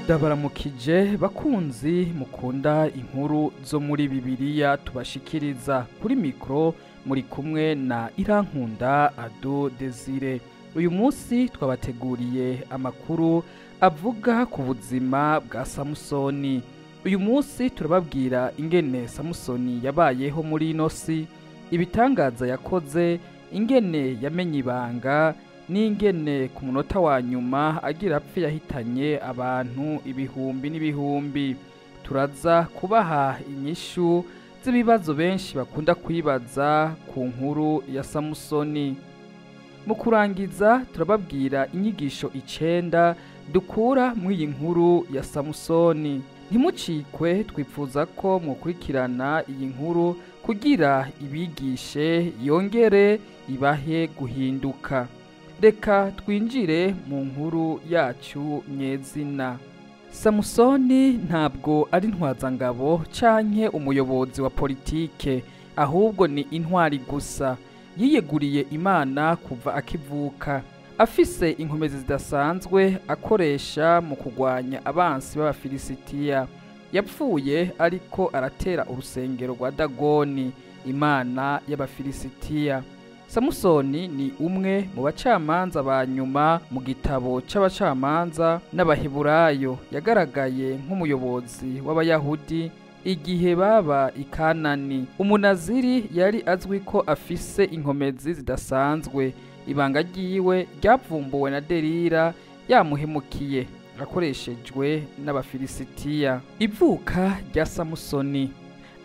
Ndabaramukije bakunzi mukunda inkuru zo muri Bibiliya tubashikiriza kuri mikro muri kumwe na Irankunda Ado Desire. Uyu munsi twabateguriye amakuru avuga ku buzima bwa Samusoni. Uyu munsi turababwira ingene Samusoni yabayeho muri ino si, ibitangaza yakoze, ingene yamenye ibanga, n'ingene ku munota wa nyuma agira apfe yahitanye abantu ibihumbi n'ibihumbi. Turaza kubaha inyishu z'ibibazo benshi bakunda kwibaza ku nkuru ya Samusoni. Mu kurangiza turababwira inyigisho 9 dukura muri iyi nkuru ya Samusoni. Ntimucikwe, twipfuza ko mukurikirana iyi nkuru kugira ibigishe yongere ibahe guhinduka. Reka twinjire mu nkuru yacu nyezina. Samusoni ntabwo ari intwazangabo canke umuyobozi wa politike, ahubwo ni intwari gusa. Yiyeguriye Imana kuva akivuka, afise inkomezi zidasanzwe akoresha mu kugwanya abansi b'Abafilisitiya. Yapfuye ariko aratera urusengero rwa Dagoni, imana y'Abafilisitiya. Samusoni ni umwe mu bacamanza ba nyuma mu gitabo c'abacamanza n'Abaheburayo. Yagaragaye nk'umuyobozi w'Abayahudi igihe baba i Kanani. Umunaziri yari azwi ko afise inkomezi zidasanzwe. Ibanga ryiwe ryavumbuwe na Delila yamuhemukiye akoreshejwe n'Abafilisitiya. Ivuka rya Samusoni.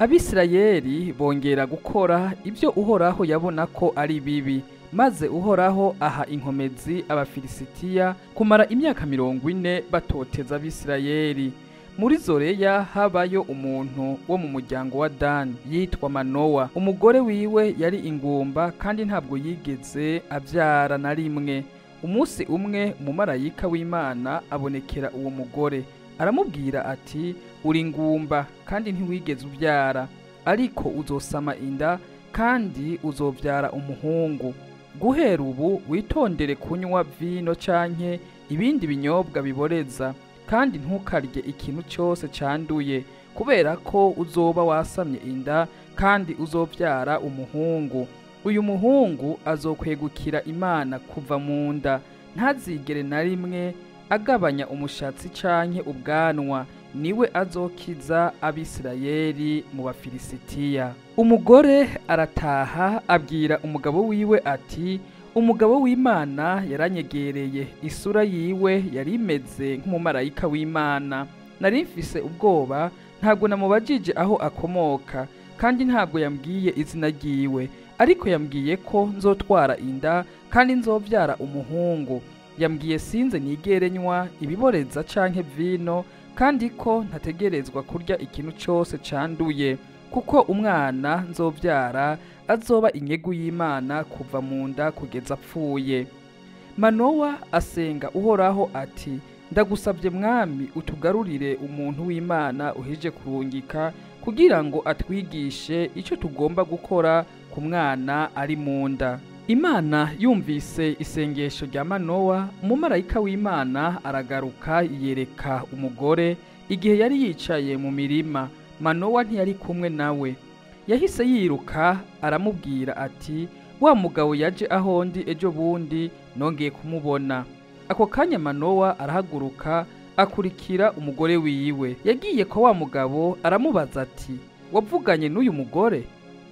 Abisirayeli bongera gukora ibyo Uhoraho yabona ko ari bibi, maze Uhoraho aha inkomezi Abafilisitiya kumara imyaka 40 batoteza Abisirayeli. Muri Zoreya habayo umuntu wo mu muryango wa Dani yitwa Manowa. Umugore wiwe yari ingumba kandi ntabwo yigeze abyara na rimwe. Umunsi umwe umumarayika w'Imana abonekera uwo mugore, aramubwira ati, uri ingumba kandi ntiwigeze ubyara, ariko uzosama inda kandi uzobyara umuhungu. Guhera ubu witondere kunywa vino canke ibindi binyobwa biboreza, kandi ntukarye ikintu cyose canduye, kubera ko uzoba wasamye inda kandi uzobyara umuhungu. Uyu muhungu azokwegukira Imana kuva mu nda, ntazigere na rimwe agabanya umushatsi canke ubwanwa. Niwe azokiza Abisirayeli mu Bafilisitiya. Umugore arataha abwira umugabo wiwe ati, umugabo w'Imana yaranyegereye, isura yiwe yari imeze nk'umumarayika w'Imana. Nari mfise ubwoba, ntabwo namubajije aho akomoka, kandi ntabwo yambwiye izina ryiwe, ariko yambwiye ko nzotwara inda kandi nzobyara umuhungu. Yambwiye sinze nigere nywa ibiboreza canke vino, kandi ko ntategerezwa kurya ikintu cyose canduye, kuko umwana nzobyara azoba inyegu y'Imana kuva mu nda kugeza apfuye. Manowa asenga Uhoraho ati, ndagusabye mwami utugarurire umuntu w'Imana uhije kurungika, kugira ngo atwigishe icyo tugomba gukora ku mwana ari mu nda. Imana yumvise isengesho rya Manowa. Umumarayika w'Imana aragaruka yereka umugore igihe yari yicaye mu mirima. Manowa ntiyari kumwe nawe. Yahise yiruka aramubwira ati, wa mugabo yaje aho ndi ejo bundi nongeye kumubona. Ako kanya Manowa arahaguruka akurikira umugore wiwe. Yagiye kwa wa mugabo aramubaza ati, wavuganye n'uyu mugore?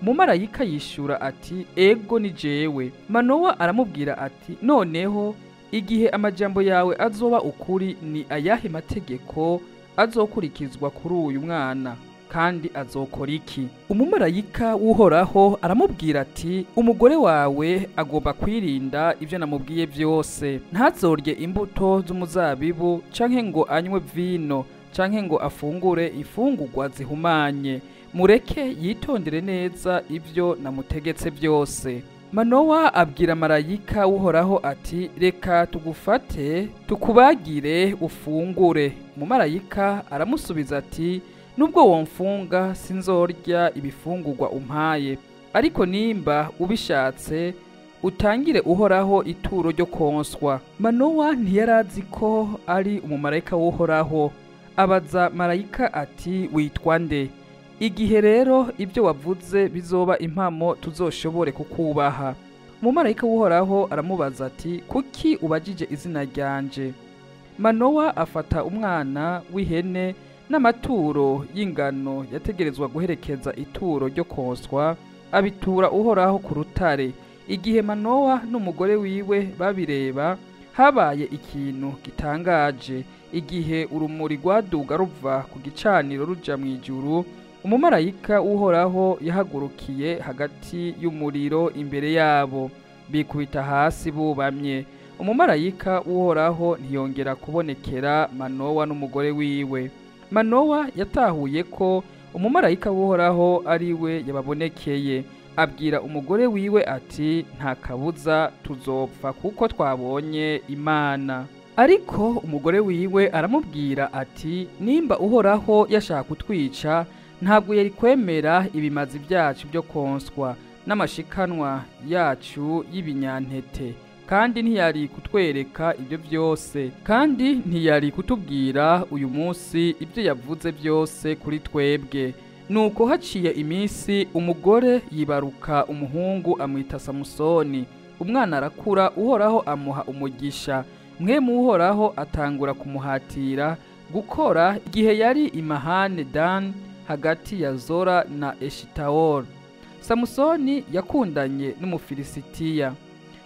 Umumarayika yishura ati, ego ni jewe. Manowa aramubwira ati, noneho igihe amajambo yawe azoba ukuri, ni ayahe mategeko azokurikizwa kuri uyu mwana, kandi azokora iki? Umumarayika w'Uhoraho aramubwira ati, umugore wawe agomba kwirinda ibyo namubwiye byose. Ntazorye imbuto z'umuzabibu canke ngo anywe vino canke ngo afungure ifungurwa zihumanye. Mureke yitondere neza ibyo namutegetse byose. Manowa abwira marayika w'Uhoraho ati, reka tugufate tukubagire ufungure. Umumarayika aramusubiza ati, nubwo womfunga sinzorya ibifungurwa umpaye, ariko nimba ubishatse utangire uhoraho ituro ryo konswa. Manowa ntiyarazi ko ari umumarayika w'uhoraho, abaza marayika ati witwa nde? Igihe rero ibyo wavuze bizoba impamo tuzoshobore kukubaha. Umumarayika w'uhoraho aramubaza ati kuki ubajije izina ryanje? Manowa afata umwana w'ihene n'amaturo y'ingano yategerezwa guherekeza ituro ryo konswa, abitura uhoraho ku rutare. Igihe Manowa n'umugore wiwe babireba, habaye ikintu gitangaje. Igihe urumuri rwaduga ruva ku gicaniro ruja mu ijuru, umumarayika w'uhoraho yahagurukiye hagati y'umuriro imbere yabo, bikubita hasi bubamye. Umumarayika w'uhoraho ntiyongera kubonekera Manowa n'umugore wiwe. Manowa yatahuye ko umumarayika w'uhoraho ari we yababonekeye, abwira umugore wiwe ati nta kabuza tuzopfa kuko twabonye Imana. Ariko umugore wiwe aramubwira ati nimba uhoraho yashaka kutwica, ntabwo yari kwemera ibimazi byacu byo konswa n'amashikanwa yacu y'ibinyantete, kandi ntiyari kutwereka ibyo byose, kandi ntiyari kutubwira uyu munsi ibyo yavuze byose kuri twebwe. Nuko haciye iminsi umugore yibaruka umuhungu amwita Samusoni. Umwana arakura, uhoraho amuha umugisha. Mwemu uhoraho atangura kumuhatira gukora igihe yari imahane Dan hagati ya Zora na Eshitawoli. Samusoni yakundanye n'umufilisitiya.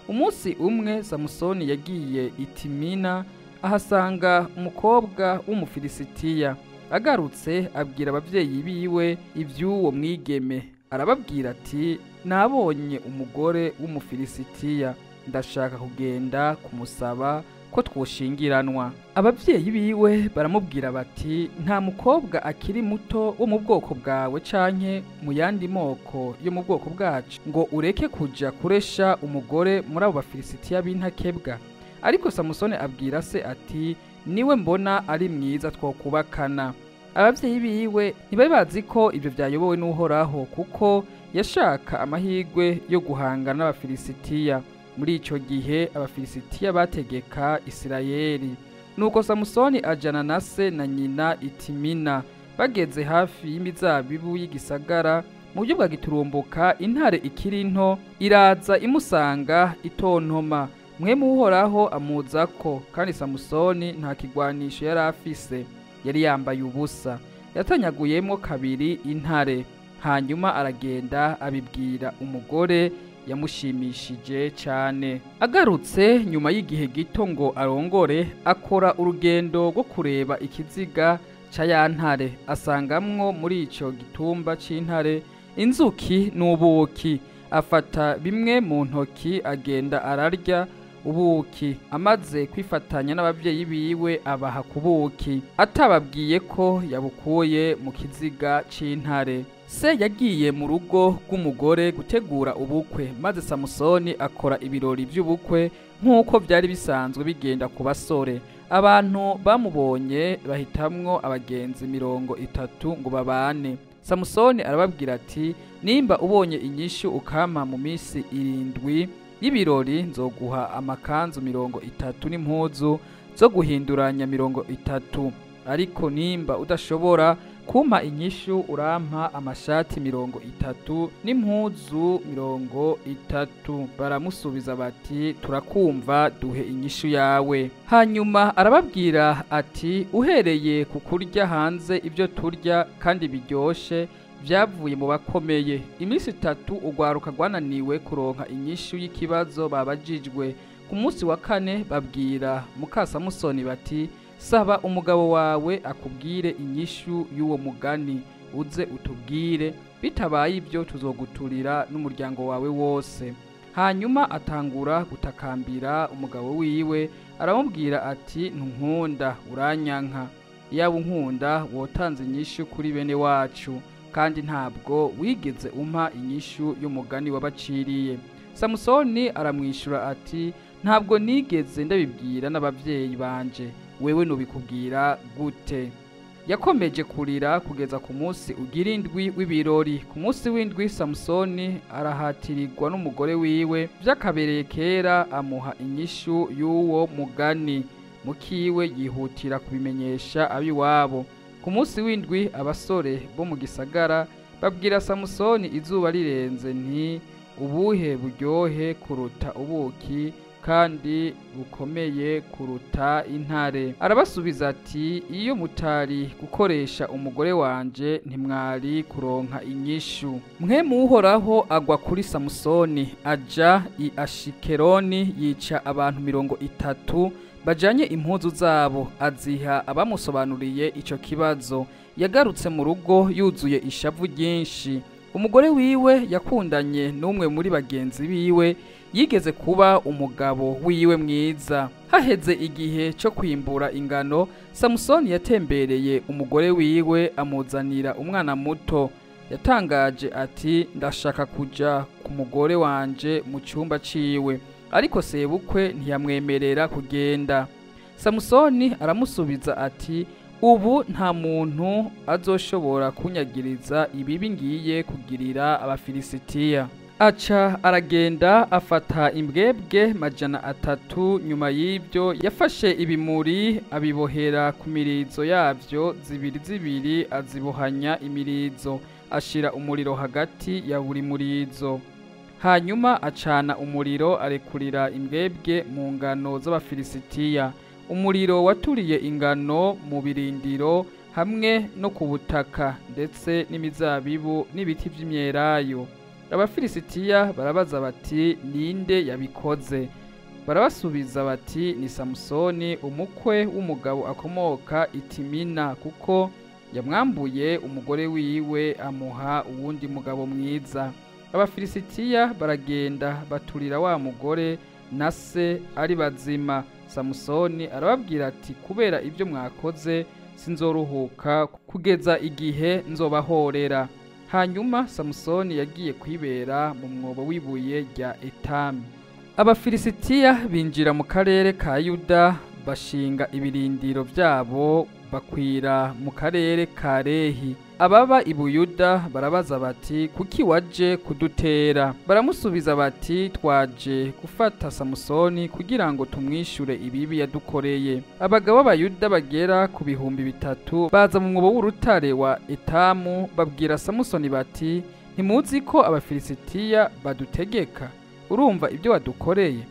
Umunsi umwe Samusoni yagiye i Timina, ahasanga umukobwa w'umufilisitiya. Agarutse abwira abavyeyi biwe ivy'uwo mwigeme. Arababwira ati nabonye umugore w'umufilisitiya, ndashaka kugenda kumusaba ko twoshingiranwa. Abavyeyi biwe baramubwira bati nta mukobwa akiri muto wo mu bwoko bwawe canke mu yandi moko yo mu bwoko bwacu ngo ureke kuja kuresha umugore muri abo bafilisitiya b'intakebwa. Ariko Samusoni abwira se ati niwe mbona ari mwiza twokubakana. Abavyeyi biwe ntibari bazi ko ibyo byayobowe n'uhoraho, kuko yashaka amahirwe yo guhangana n'abafilisitiya. Muri ico gihe abafilisitiya bategeka Isirayeli. Nuko Samusoni ajana na se na nyina i Timina. Bageze hafi y'imizabibu y'igisagara, mu buryo bwa giturumbuka intare ikiri nto iraza imusanga itontoma. Mwemu uhoraho amuzako, kandi Samusoni nta kigwanisho yari afise, yari yambaye ubusa. Yatanyaguyemo kabiri intare, hanyuma aragenda abibwira umugore yamushimishije cyane. Agarutse nyuma y'igihe gito ngo arongore, akora urugendo rwo kureba ikiziga ca ya ntare. Asangamwo muri ico gitumba c'intare inzuki n'ubuki. Afata bimwe mu ntoki agenda ararya ubuki. Amaze kwifatanya n'abavyeyi biwe abaha ku buki, atababwiye ko yabukuye mu kiziga c'intare. Se yagiye mu rugo rw'umugore gutegura ubukwe, maze Samusoni akora ibirori by'ubukwe nk'uko byari bisanzwe bigenda ku basore. Abantu bamubonye bahitamwo abagenzi 30 ngo babane. Samusoni arababwira ati nimba ubonye inyishu ukama mu minsi 7 y'ibirori, nzoguha amakanzu 30 n'impuzu zo guhinduranya 30. Ariko nimba udashobora kumpa inyishu, urampa amashati 30 n'impuzu 30. Baramusubiza bati turakumva, duhe inyishu yawe. Hanyuma arababwira ati uhereye ku kurya hanze ibyo turya kandi biryoshe byavuye mu bakomeye. Iminsi 3 urwaruka rwananiwe kuronka inyishu y'ikibazo babajijwe. Ku munsi wa 4 babwira muka Samusoni bati saba umugabo wawe akubwire inyishu y'uwo mugani, uze utubwire, bitabaye ibyo tuzoguturira n'umuryango wawe wose. Hanyuma atangura gutakambira umugabo wiwe, aramubwira ati ntunkunda, uranyanka. Yaba unkunda wotanze inyishu kuri bene wacu, kandi ntabwo wigeze umpa inyishu y'umugani wabaciriye. Samusoni aramwishura ati ntabwo nigeze ndabibwira n'abavyeyi banje, wewe nubikubwira gute? yakomeje kurira kugeza ku munsi ugira indwi w'ibirori. Ku munsi w'indwi Samusoni arahatirirwa n'umugore wiwe vy'akabereye kera amuha inyishu y'uwo mugani. Mukiwe yihutira kubimenyesha abiwabo. Ku munsi w'indwi abasore bo mu gisagara babwira Samusoni izuba rirenze nti ubuhe buryohe kuruta ubuki kandi bukomeye kuruta intare. Arabasubiza ati iyo mutari gukoresha umugore wanje ntimwari kuronka inyishu. Mpwemu Uhoraho agwa kuri Samusoni aja i Ashikeloni yica abantu 30 bajanye impuzu zabo aziha abamusobanuriye ico kibazo. Yagarutse mu rugo yuzuye ishavu ryinshi. Umugore wiwe yakundanye n'umwe muri bagenzi biwe yigeze kuba umugabo wiwe mwiza. Haheze igihe cyo kwimbura ingano, Samusoni yatembereye umugore wiwe amuzanira umwana muto. Yatangaje ati ndashaka kuja ku mugore wanje mu cyumba ciwe, ariko sebukwe ntiyamwemerera kugenda. Samusoni aramusubiza ati ubu nta muntu azoshobora kunyagiriza ibibi ngiye kugirira Abafilisitiya. Aca aragenda afata imbwebwe 300. Nyuma y'ibyo yafashe ibimuri abibohera ku mirizo yavyo zibiri azibohanya imirizo, ashira umuriro hagati ya buri murizo. Hanyuma acana umuriro arekurira imbwebwe mu ngano z'Abafilisitiya. Umuriro waturiye ingano mu birindiro hamwe no ku butaka ndetse n'imizabibu n'ibiti vy'imyelayo. Abafilisitiya barabaza bati ninde yabikoze? Barabasubiza bati ni Samusoni umukwe w'umugabo akomoka Itimina, kuko yamwambuye umugore wiwe amuha uwundi mugabo mwiza. Abafilisitiya baragenda baturira wa mugore na se ari bazima. Samusoni arababwira ati kubera ibyo mwakoze sinzoruhuka kugeza igihe nzobahorera. Hanyuma Samusoni yagiye kwibera mu mwobo w'ibuye rya Etamu. Abafilisitiya binjira mu karere ka Yuda bashinga ibirindiro vyabo bakwira mu karere ka Lehi. Ababa i Buyuda barabaza bati kuki waje kudutera? Baramusubiza bati twaje gufata Samusoni kugira ngo tumwishure ibibi yadukoreye. Abagabo b'Abayuda bagera ku 3,000 baza mu mwobo w'urutare wa Etamu babwira Samusoni bati ntimuzi ko Abafilisitiya badutegeka? Urumva ibyo wadukoreye?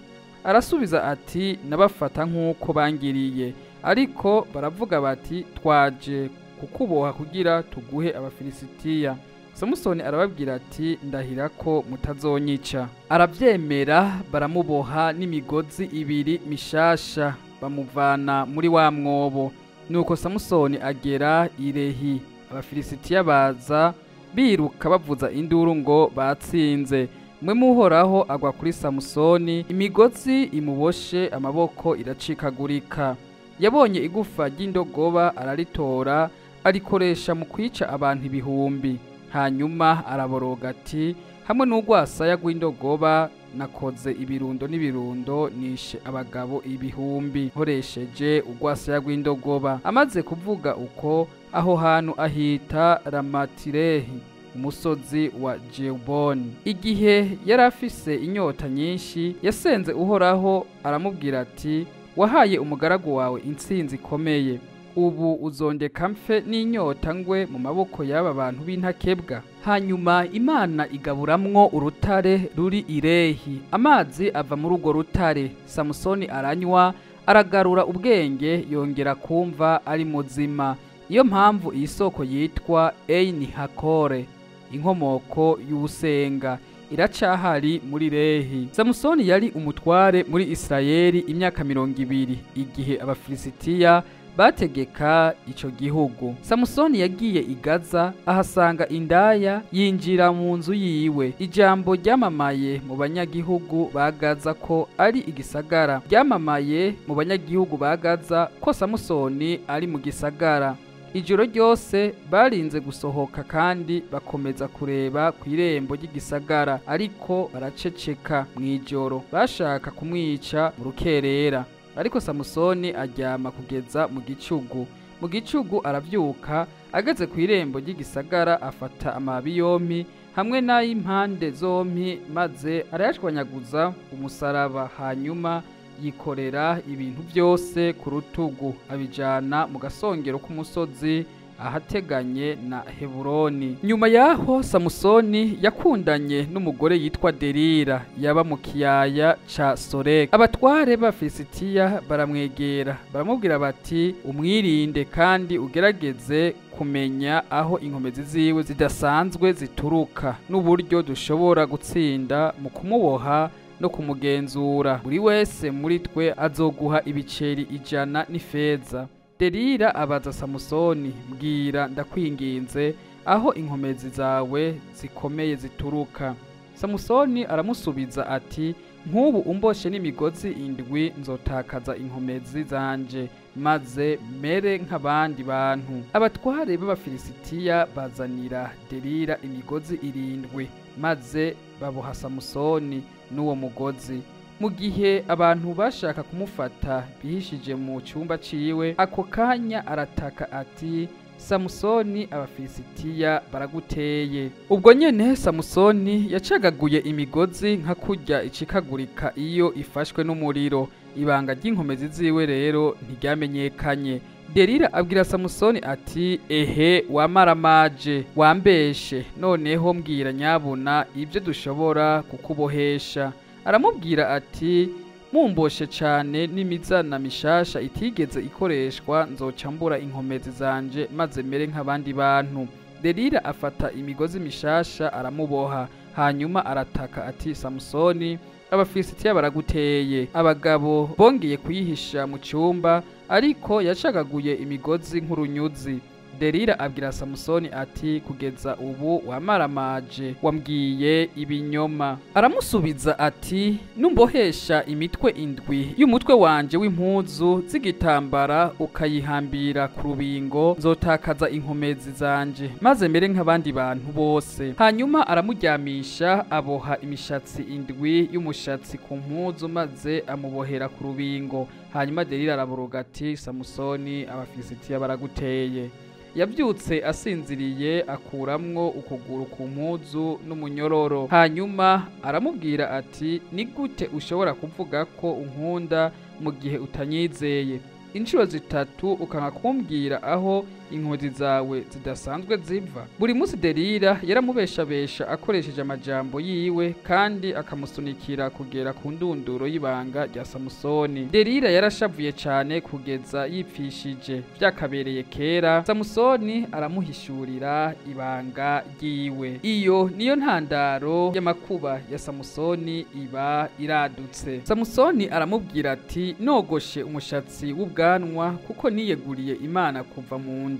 Arasubiza ati nabafata nk'uko bangiriye, ariko baravuga bati twaje kukuboha kugira tuguhe Abafilisitiya. Samusoni arababwira ati ndahira ko mutazonyica. Aravyemera, baramuboha n'imigozi 2 mishasha bamuvana muri wa mwobo. Nuko Samusoni agera i Lehi. Abafilisitiya baza biruka bavuza induru ngo batsinze. Mpwemu Uhoraho agwa kuri Samusoni, imigozi imuboshe amaboko iracikagurika. Yabonye igufa ry'indogoba araritora arikoresha mu kwica abantu 1000. Hanyuma araboroga ati hamwe n'urwasaya rw'indogoba nakoze ibirundo n'ibirundo nishe abagabo 1000 nkoresheje urwasaya rw'indogoba. Amaze kuvuga uko, aho hantu ahita Ramatilehi, umusozi wa Jeboni. Igihe yarafise inyota nyinshi yasenze Uhoraho aramubwira ati wahaye umugaragu wawe intsinzi ikomeye, ubu uzondeka mpfe n'inyota ngwe mu maboko y'aba bantu b'intakebwa? Hanyuma Imana igaburamwo urutare ruri i Lehi. Amazi ava muri urwo rutare. Samusoni aranywa, aragarura ubwenge, yongera kumva ari muzima. Iyo mpamvu iyi soko yitwa Eini Hakore, inkomoko y'ubusenga, iracahari muri Lehi. Samusoni yari umutware muri Isirayeli imyaka 20 igihe Abafilisitiya bategeka ico gihugu. Samusoni yagiye i Gaza ahasanga indaya, yinjira mu nzu yiwe. Ijambo ryamamaye mu banyagihugu ba Gaza ko ari igisagara. Ryamamaye mu banyagihugu ba Gaza ko Samusoni ari mu gisagara. Ijoro ryose barinze gusohoka kandi bakomeza kureba ku irembo ry'igisagara, ariko baraceceka mw'ijoro. Bashaka kumwica mu rukerera, ariko Samusoni aryama kugeza mu gicugu. mu gicugu aravyuka, ageze kw'irembo ry'igisagara afata amababi yompi hamwe n'ay'impande zompi maze arayashwanyaguza umusaraba, hanyuma yikorera ibintu byose ku rutugu abijana mu gasongero k'umusozi ahateganye na Heburoni. Nyuma yaho Samusoni yakundanye n'umugore yitwa Delila yaba mu kiyaya ca Soreka. Abatware b'Abafilisitiya baramwegera baramubwira bati umwirinde kandi ugerageze kumenya aho inkomezi ziwe zidasanzwe zituruka n'uburyo dushobora gutsinda mu kumuboha no kumugenzura. Buri wese muri twe azoguha ibiceri 100 n'ifeza. Delila abaza Samusoni, mbwira ndakwinginze aho inkomezi zawe zikomeye zituruka. Samusoni aramusubiza ati, nk'ubu umboshe n'imigozi 7 nzotakaza inkomezi zanje maze mere nk'abandi bantu. Abatware b'Abafilisitiya bazanira Delila imigozi 7 maze baboha Samusoni n'uwo mugozi. Mu gihe abantu bashaka kumufata bihishije mu cyumba ciwe, ako kanya arataka ati, Samusoni, Abafilisitiya baraguteye. Ubwo nyene Samusoni yacagaguye imigozi nka kurya icikagurika iyo ifashwe n'umuriro. Ibanga ry'inkomezi ziwe rero ntiryamenyekanye. Delila abwira Samusoni ati, ehe wamaramaje, wambeshe, noneho mbwira nyabuna ibyo dushobora kukubohesha. Aramubwira ati, mumboshe cane n'imizana mishasha itigeze ikoreshwa nzocambura inkomezi zanje maze mere nk'abandi bantu. Delila afata imigozi mishasha aramuboha, hanyuma arataka ati, Samusoni, Abafilisitiya baraguteye. Abagabo bongeye kuyihisha mu cyumba, ariko yacagaguye imigozi nk'urunyuzi. Delila abwira Samusoni ati, kugeza ubu wamaramaje, wambwiye ibinyoma. Aramusubiza ati, numbohesha imitwe 7 y'umutwe wanje w'impuzu z'igitambara ukayihambira ku rubingo, nzotakaza inkomezi zanje maze mere nk'abandi bantu bose. Hanyuma aramuryamisha, aboha imishatsi 7 y'umushatsi ku mpuzu maze amubohera ku rubingo. Hanyuma Delila araburuga ati, Samusoni, Abafilisitiya baraguteye. Yabyutse asinziriye, akuramwo ukuguru ku mpuzu n'umunyororo. Hanyuma aramubwira ati, ni gute ushobora kuvuga ko unkunda mu gihe utanyizeye? Inshuro 3 ukanga kumbwira aho inkomezi zawe zidasanzwe ziva. Buri munsi Delila yaramubeshabesha akoresheje amajambo yiwe kandi akamusunikira kugera ku ndunduro y'ibanga rya Samusoni. Delila yarashavuye cyane kugeza yipfishije. Vyakabereye kera, Samusoni aramuhishurira ibanga ryiwe. Iyo niyo ntandaro y'amakuba ya Samusoni iba iradutse. Samusoni aramubwira ati, nogoshe umushatsi w'ubwanwa kuko niyeguriye Imana kuva mu nda.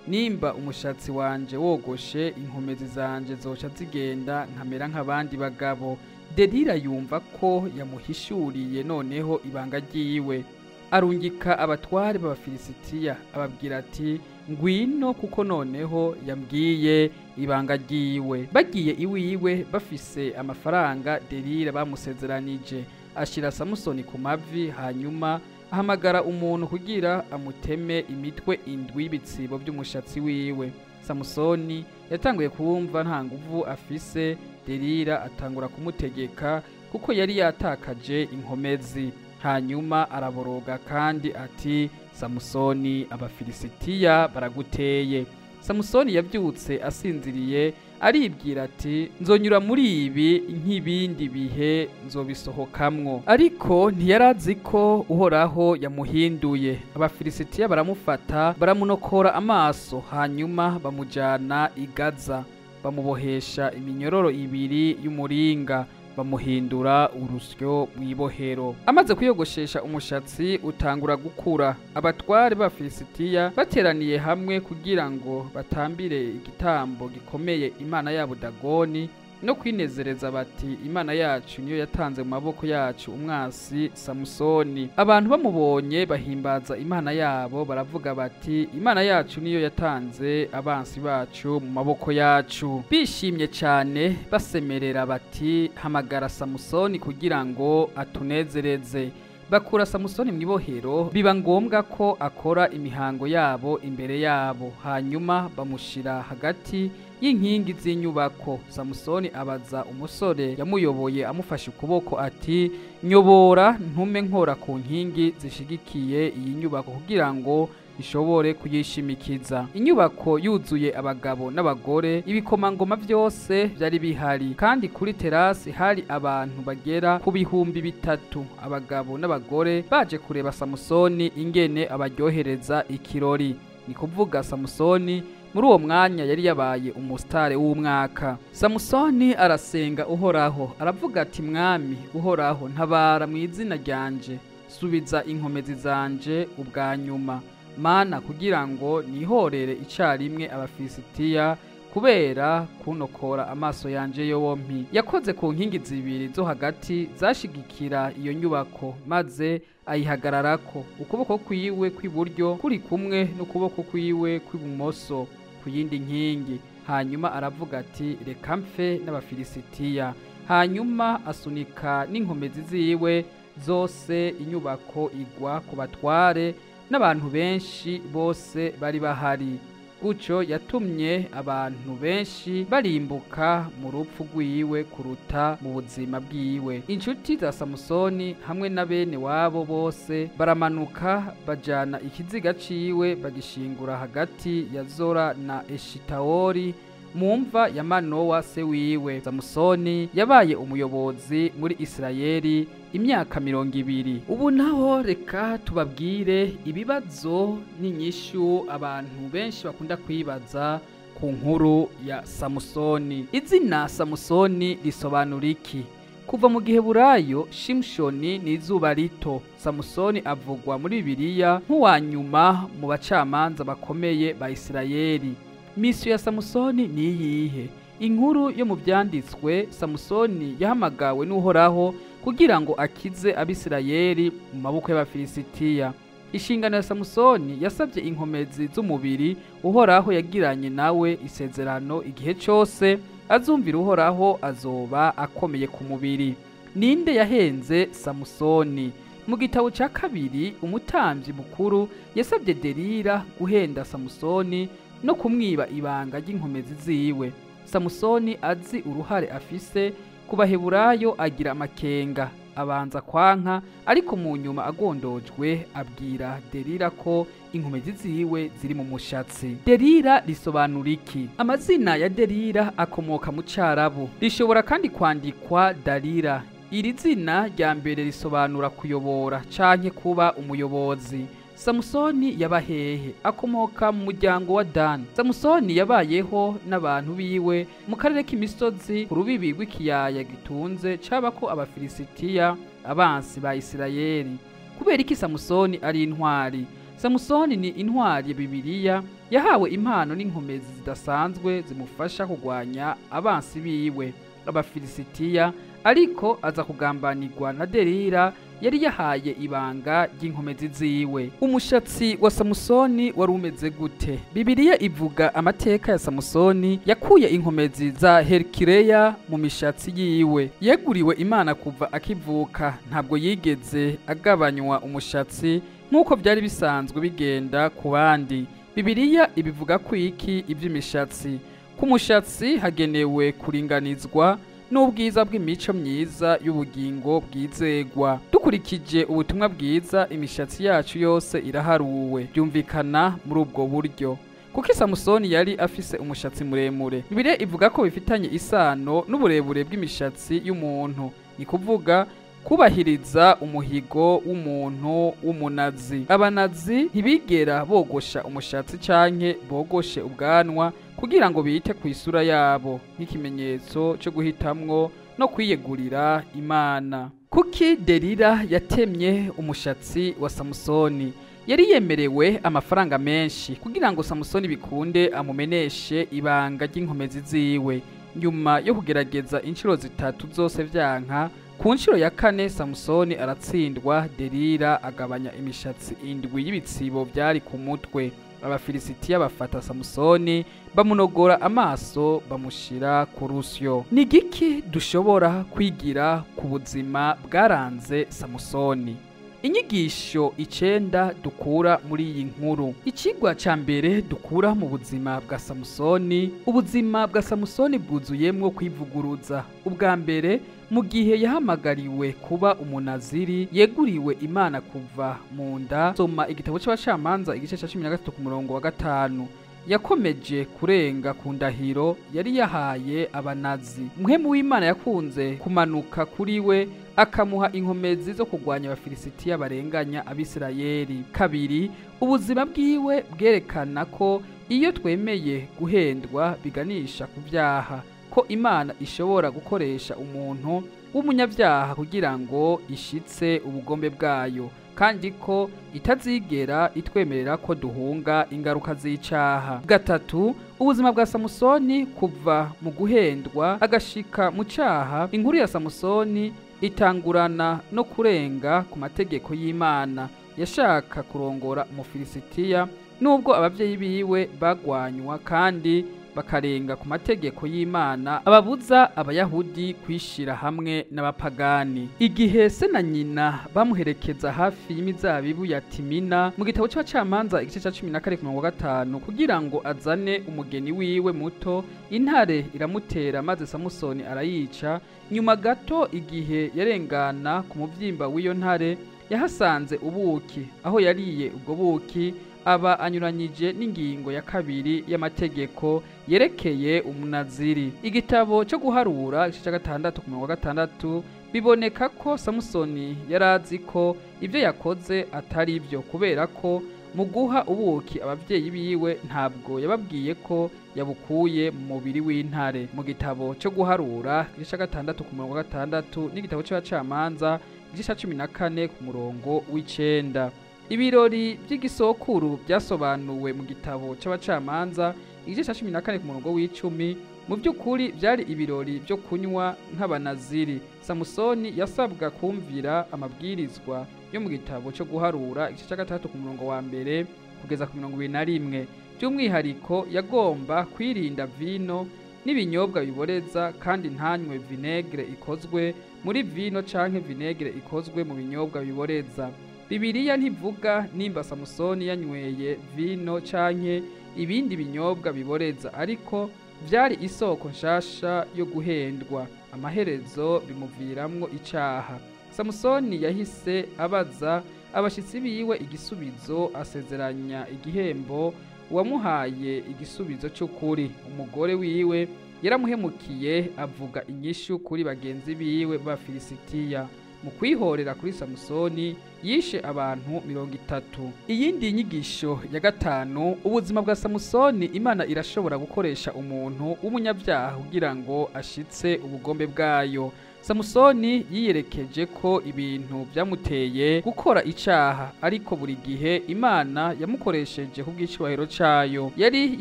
Nimba umushatsi wanje wogoshe, inkomezi zanje zoca zigenda nkamera nk'abandi bagabo. Delila yumva ko yamuhishuriye noneho ibanga ryiwe. Arungika abatware b'Abafilisitiya ababwira ati, ngwino kuko noneho yambwiye ibanga ryiwe. Bagiye iwiwe bafise amafaranga Delila bamusezeranije. Ashira Samusoni ku mavi, hanyuma ahamagara umuntu kugira amuteme imitwe 7 y'ibitsibo by'umushatsi wiwe. Samusoni yatanguye kumva nta nguvu afise. Delila atangura kumutegeka kuko yari yatakaje inkomezi. Hanyuma araboroga kandi ati, Samusoni, Abafilisitiya baraguteye. Samusoni yabyutse asinziriye, aribwira ati, nzonyura muri ibi nk'ibindi bihe nzobisohokamwo. Ariko ntiyarazi ko Uhoraho yamuhinduye. Abafilisitiya baramufata, baramunokora amaso, hanyuma bamujana i Gaza, bamubohesha iminyororo 2 y'umuringa, bamuhindura urusyo mwibohero. Amaze kuyogoshesha umushatsi utangura gukura. Abatware b'Abafilisitiya bateraniye hamwe kugira ngo batambire igitambo gikomeye Imana yabo Dagoni, no kwinezereza bati, Imana yacu niyo yatanze mu maboko yacu umwasi Samusoni. Abantu bamubonye bahimbaza Imana yabo, baravuga bati, Imana yacu niyo yatanze abansi bacu mu maboko yacu. Bishimye cyane basemerera bati, hamagara Samusoni kugira ngo atunezereze. bakura Samusoni mu ibohero, biba ngombwa ko akora imihango yabo imbere yabo, hanyuma bamushira hagati y'inkingi z'inyubako. Samusoni abaza umusore yamuyoboye amufashe ukuboko ati, nyobora ntume nkora ku nkingi zishigikiye iyi nyubako kugira ngo ishobore kuyishimikiza. Inyubako yuzuye abagabo n'abagore, ibikomangoma byose byari bihari, kandi kuri terasi hari abantu bagera ku bihumbi 3, abagabo n'abagore baje kureba Samusoni ingene abaryohereza ikirori. Ni kuvuga Samusoni muri uwo mwanya yari yabaye umusitare w'umwaka. Samusoni arasenga Uhoraho, aravuga ati, mwami Uhoraho, ntabara mu izina ryanje, subiza inkomezi zanje ubwa nyuma, mana, kugira ngo nihorere icarimwe Abafilisitiya kubera kunokora amaso yanje yompi. Yakoze ku nkingi zibiri zo hagati zashigikira iyo nyubako, maze ayihagararako, ukuboko kwiwe kw'iburyo kuri kumwe n'ukuboko kwiwe kw'ibumoso ku yindi nkingi. Hanyuma aravuga ati, reka mpfe n'Abafilisitiya. Hanyuma asunika n'inkomezi ziwe zose, inyubako igwa ku batware n'abantu benshi bose bari bahari. Gutyo yatumye abantu benshi barimbuka mu rupfu rwiwe kuruta mu buzima bwiwe. Inshuti za Samusoni hamwe na bene wabo bose baramanuka bajana ikiziga ciwe bagishingura hagati ya Zora na Eshitawoli mu mva ya Manowa se wiwe. Samusoni yabaye umuyobozi muri Isirayeli imyaka 20. Ubu naho reka tubabwire ibibazo n'inyishu abantu benshi bakunda kwibaza ku nkuru ya Samusoni. Izina Samusoni risobanura iki? Kuva mu Giheburayo, Shimshoni ni izuba rito. Samusoni avugwa muri Bibiliya nk'uwa nyuma mu bacamanza bakomeye ba Isirayeli. Misiyo ya Samusoni ni iyihe? Inkuru yo mu byanditswe, Samusoni yahamagawe n'Uhoraho kugira ngo akize Abisirayeli mu maboko y'Abafilisitiya. Ishingano ya Samusoni yasabye inkomezi z'umubiri. Uhoraho yagiranye nawe isezerano, igihe cyose azumvira Uhoraho azoba akomeye ku mubiri. Ninde yahenze Samusoni? Mu gitabo cya 2, umutambyi mukuru yasabye Delila guhenda Samusoni no kumwiba ibanga ry'inkomezi ziwe. Samusoni azi uruhare afise ku Baheburayo agira amakenga, abanza kwanka, ariko mu nyuma agondojwe abwira Delila ko inkomezi ziwe ziri mu mushatsi. Delila risobanura iki? Amazina ya Delila akomoka mu Cyarabu, rishobora kandi kwandikwa Dalila. Iri zina rya mbere risobanura kuyobora canke kuba umuyobozi. Samusoni yabahehe? Akomoka mu muryango wa Dani. Samusoni yabayeho n'abantu biwe mu karere k'imisozi ku rubibi rw'ikiyaya gitunze cabako Abafilisitiya, abansi ba Isirayeli. Kubera iki Samusoni ari intwari? Samusoni ni intwari ya Bibiliya, yahawe impano n'inkomezi zidasanzwe zimufasha kugwanya abansi biwe Abafilisitiya, ariko aza kugambanirwa na Delila yari yahaye ibanga ry'inkomezi ziwe. Umushatsi wa Samusoni wari umeze gute? Bibiliya ivuga amateka ya Samusoni yakuye inkomezi za Herkileya mu mishatsi yiwe. Yeguriwe Imana kuva akivuka, ntabwo yigeze agabanywa umushatsi nk'uko byari bisanzwe bigenda ku bandi. Bibiliya ibivuga ko iki iby'imishatsi? Ku mushatsi hagenewe kuringanizwa n'ubwiza bw'imico myiza y'ubugingo bwizegwa. Dukurikije ubutumwa bwiza, imishatsi yacu yose iraharuwe. Byumvikana muri ubwo buryo. Kuko Samusoni yari afise umushatsi muremure, Bibiliya ivuga ko bifitanye isano n'uburebure bw'imishatsi y'umuntu. Ni kuvuga kubahiriza umuhigo w'umuntu w'umunazi. Abanazi ntibigera bogosha umushatsi canke bogoshe ubwanwa kugira ngo bite ku isura yabo, nk'ikimenyetso cyo guhitamwo no kwiyegurira Imana. Kuki Delila yatemye umushatsi wa Samusoni? Yari yemerewe amafaranga menshi kugira ngo Samusoni bikunde amumeneshe ibanga ry'inkomezi ziwe. Nyuma yo kugerageza inshuro 3 zose vyanka, ku nshuro ya 4 Samusoni aratsindwa. Delila agabanya imishatsi 7 y'ibitsibo byari ku mutwe. Abafilisitiya bafata Samusoni, bamunogora amaso, bamushira ku rusyo. Ni giki dushobora kwigira ku buzima bwaranze Samusoni? Inyigisho 9 dukura muri iyi nkuru. Icigwa ca mbere dukura mu buzima bwa Samusoni. Ubuzima bwa Samusoni bwuzuyemwo kwivuguruza. Ubwa mbere mu gihe yahamagariwe kuba umunaziri yeguriwe Imana kuva mu nda, soma igitabo c'abacamanza igice ca 13 ku murongo wa 5. Yakomeje kurenga ku ndahiro yari yahaye abanazi. Mpwemu w'Imana yakunze kumanuka kuri we akamuha inkomezi zo kurwanya abafilisitiya barenganya Abisirayeli. Kabiri, ubuzima bwiwe bwerekana ko iyo twemeye guhendwa biganisha ku vyaha, ko Imana ishobora gukoresha umuntu w'umunyavyaha kugira ngo ishitse ubugombe bwayo, kandi ko itazigera itwemerera ko duhunga ingaruka z'icaha. Gatatu, ubuzima bwa Samusoni kuva mu guhendwa agashika mu caha. Inkuru ya Samusoni itangurana no kurenga ku mategeko y'Imana. Yashaka kurongora umufilisitiya nubwo abavyeyi biwe bagwanywa kandi bakarenga ku mategeko y'Imana ababuza abayahudi kwishira hamwe n'abapagani. Igihe se na nyina bamuherekeza hafi y'imizabibu ya Timina mu gitabo c'abacamanza igice ca 14 ku murongo wa 5 kugira ngo azane umugeni wiwe muto, intare iramutera maze Samusoni arayica. Nyuma gato igihe yarengana ku muvyimba w'iyo ntare yahasanze ubuki. Aho yariye ubwo buki aba anyuranyije n'ingingo ya 2 y'amategeko yerekeye umunaziri. Igitabo cyo guharura igice ca 6 ku murongo wa 6 biboneka ko Samusoni yarazi ko ivyo yakoze atari ivyo, kubera ko mu guha ubuki abavyeyi biwe ntabwo yababwiye ko yabukuye mu mubiri w'intare. Mu gitabo cyo guharura igice ca 6 ku murongo wa 6 n'igitabo c'abacamanza igice ca 14 ku murongo w'9. Ibirori by'igisokuru byasobanuwe mu gitabo c'abacamanza igice ca 14 ku murongo w'10. Mu by'ukuri byari ibirori byo kunywa nk'abanaziri. Samusoni yasabwa kumvira amabwirizwa yo mu gitabo cyo guharura igice ca 3 ku murongo wa 1 kugeza ku 21. By'umwihariko yagomba kwirinda vino n'ibinyobwa biboreza, kandi ntanywe vinegre ikozwe muri vino canke vinegre ikozwe mu binyobwa biboreza. Bibiliya ntivuga nimba Samusoni yanyweye vino canke ibindi binyobwa biboreza, ariko vyari isoko nshasha yo guhendwa. Amaherezo bimuviramwo icaha. Samusoni yahise abaza abashitsi biwe igisubizo, asezeranya igihembo uwamuhaye igisubizo c'ukuri. Umugore wiwe yaramuhemukiye avuga inyishu kuri bagenzi biwe b'Abafilisitiya. Mu kwihorera kuri Samusoni yishe abantu 30. Iyindi nyigisho ya 5, ubuzima bwa Samusoni. Imana irashobora gukoresha umuntu w'umunyavyaha kugira ngo ashitse ubugombe bwayo. Samusoni yiyerekeje ko ibintu byamuteye gukora icaha, ariko buri gihe Imana yamukoresheje ku bw'icubahiro cayo. Yari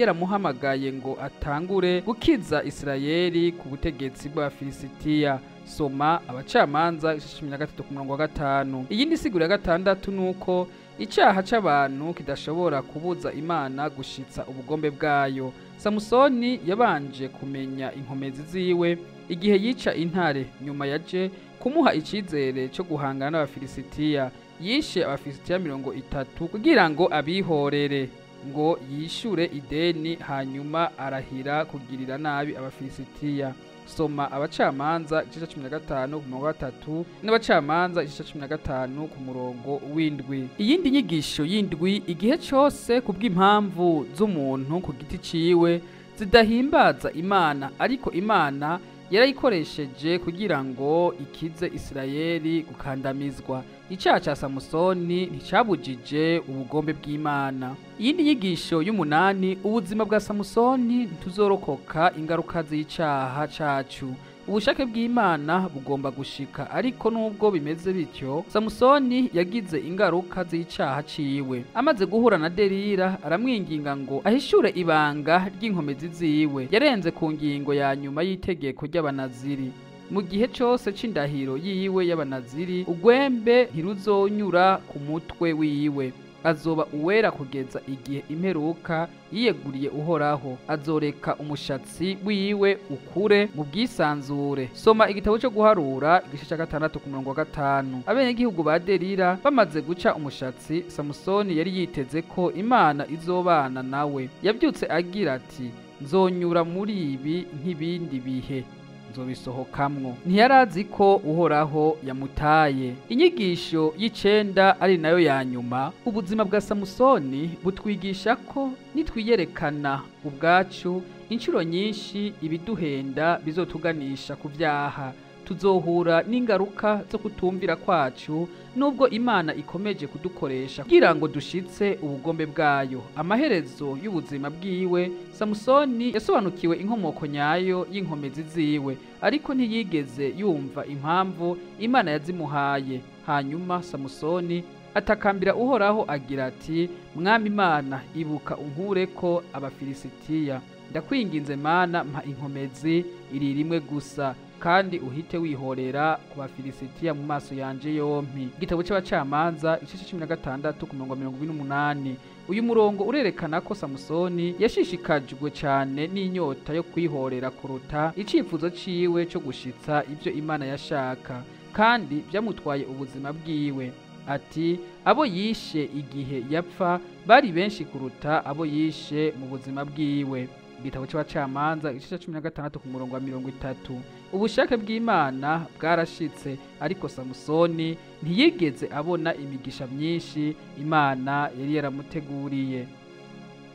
yaramuhamagaye ngo atangure gukiza Isirayeli ku butegetsi bw'Abafilisitiya. Soma abacamanza 13 ku murongo wa 5. Iyindi siguro ya 6 nuko icaha c'abantu kidashobora kubuza Imana gushitsa ubugombe bwayo. Samusoni yabanje kumenya inkomezi ziwe igihe yica intare. Nyuma yaje kumuha icizere cyo guhangana n'Abafilisitiya. Yishe Abafilisitiya 30 kugira ngo abihorere, ngo yishure ideni, hanyuma arahira kugirira nabi Abafilisitiya. Soma abacamanza igice ca 15 ku murongo wa 3 n'abacamanza igice ca 15 ku murongo w'7. Iyindi nyigisho y'indwi, igihe cose kubw'impamvu z'umuntu ku giti ciwe zidahimbaza Imana, ariko Imana yarayikoresheje kugira ngo ikize Isirayeli gukandamizwa. Icaha ca Samusoni nticabujije ubugombe bw'Imana. Iyindi nyigisho y'umunani, ubuzima bwa Samusoni ntuzorokoka ingaruka z'icaha cacu. Ubushake bw'Imana bugomba gushika, ariko nubwo bimeze bityo Samusoni yagize ingaruka z'icaha ciwe. Amaze guhura na Delila aramwinginga ngo ahishure ibanga ry'inkomezi ziwe. Yarenze ku ngingo ya nyuma y'itegeko ry'abanaziri. Mu gihe cose c'indahiro yiwe y'abanaziri, ugwembe ntiruzonyura ku mutwe wiwe. azoba uwera kugeza igihe imperuka yiyeguriye Uhoraho. Azoreka umushatsi wiwe ukure mu bwisanzure. Soma igitabo cyo guharura igice cya 6 ku murongo wa 5. Abenegihugu ba Delila bamaze guca umushatsi, Samusoni yari yiteze ko Imana izobana nawe. Yabyutse agira ati, nzonyura muri ibi nk'ibindi bihe, nzobisohokamwo. Ntiyarazi ko Uhoraho yamutaye. Inyigisho y'icenda ari nayo ya nyuma, ubuzima bwa Samusoni butwigisha ko nitwiyerekana ubwacu inshuro nyinshi ibiduhenda bizotuganisha ku vyaha. Tuzohura n'ingaruka zo kutumvira kwacu nubwo Imana ikomeje kudukoresha kugira ngo dushitse ubugombe bwayo. Amaherezo y'ubuzima bwiwe, Samusoni yasobanukiwe inkomoko nyayo y'inkomezi ziwe, ariko ntiyigeze yumva impamvu Imana yazimuhaye. Hanyuma Samusoni atakambira Uhoraho agira ati, Mwami Imana, ibuka unkureko Abafilisitiya. Ndakwinginze Mana, mpa inkomezi iri rimwe gusa, kandi uhite wihorera ku Bafilisitiya mu maso yanje yompi. Igitabo c'abacamanza igice 16 ku murongo 28. Uyu murongo urerekana ko Samusoni yashishikajwe cyane n'inyota yo kwihorera kuruta icifuzo ciwe cyo gushitsa ibyo Imana yashaka, kandi byamutwaye ubuzima bwiwe. Ati, abo yishe igihe yapfa bari benshi kuruta abo yishe mu buzima bwiwe. Igitabo c'abacamanza igice 16 ku murongo wa 30. Ubushake bw'Imana bwarashitse, ariko Samusoni ntiyigeze abona imigisha myinshi Imana yari yaramuteguriye.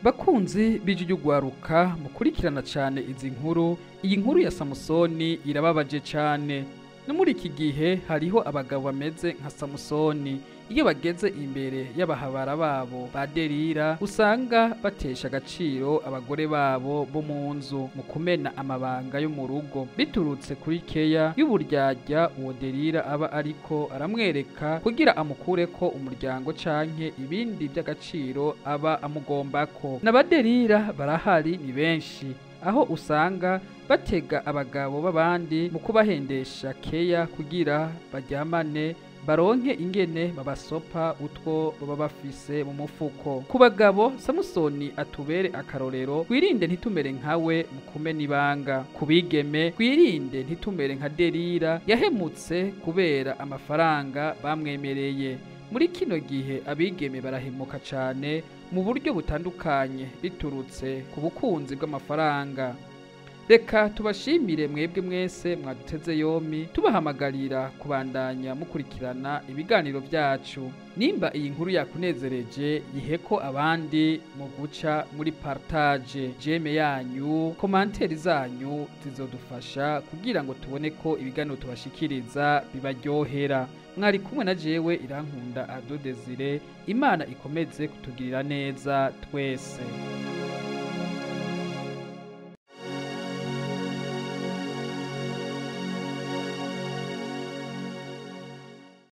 Bakunzi b'Urwaruka, mukurikirana cyane izi nkuru. Iyi nkuru ya Samusoni irababaje cyane. No muri iki gihe hariho abagabo bameze nka Samusoni. Iyo bageze imbere y'abahabara babo ba Delila, usanga batesha agaciro abagore babo bo mu nzu mu kumena amabanga yo mu rugo, biturutse kuri keya y'uburyarya uwo Delila aba ariko aramwereka kugira amukure ko umuryango canke ibindi by'agaciro aba amugombako. N'aba Delila barahari, ni benshi, aho usanga batega abagabo b'abandi mu kubahendesha keya kugira baryamane, baronke ingene babasopa utwo baba bafise mu mufuko. Ku bagabo, Samusoni atubere akarorero, twirinde ntitumere nkawe mu kumena ibanga. Ku bigeme, twirinde ntitumere nka Delila yahemutse kubera amafaranga bamwemereye. Muri kino gihe abigeme barahemuka cyane mu buryo butandukanye biturutse ku bukunzi bw'amafaranga. Reka tubashimire mwebwe mwese mwaduteze yompi, tubahamagarira kubandanya mukurikirana ibiganiro byacu. Nimba iyi nkuru yakunezereje, yiheko abandi mu guca muri partage. Jeme yanyu, komanteri zanyu zizodufasha kugira ngo tubone ko ibiganiro tubashikiriza bibaryohera. Mwari kumwe na jewe Irankunda Ado Desire. Imana ikomeze kutugirira neza twese.